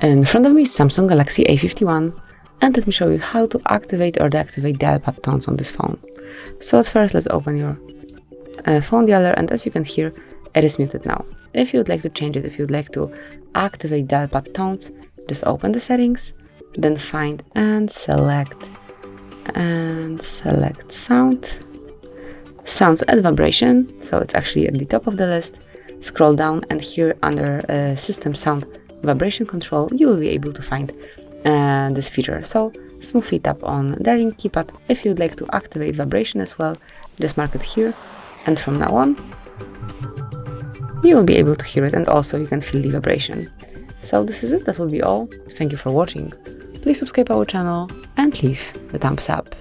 In front of me is Samsung Galaxy A51, and let me show you how to activate or deactivate dial pad tones on this phone. So at first, let's open your phone dialer, and as you can hear, it is muted now. If you would like to change it, if you would like to activate dial pad tones, just open the settings, then find and select sounds and vibration. So it's actually at the top of the list. Scroll down, and here under system sound vibration control, you will be able to find this feature. So smoothly tap on dialing keypad. If you'd like to activate vibration as well, just mark it here, and from now on you will be able to hear it, and also you can feel the vibration. So this is it, that will be all. Thank you for watching. Please subscribe our channel and leave a thumbs up.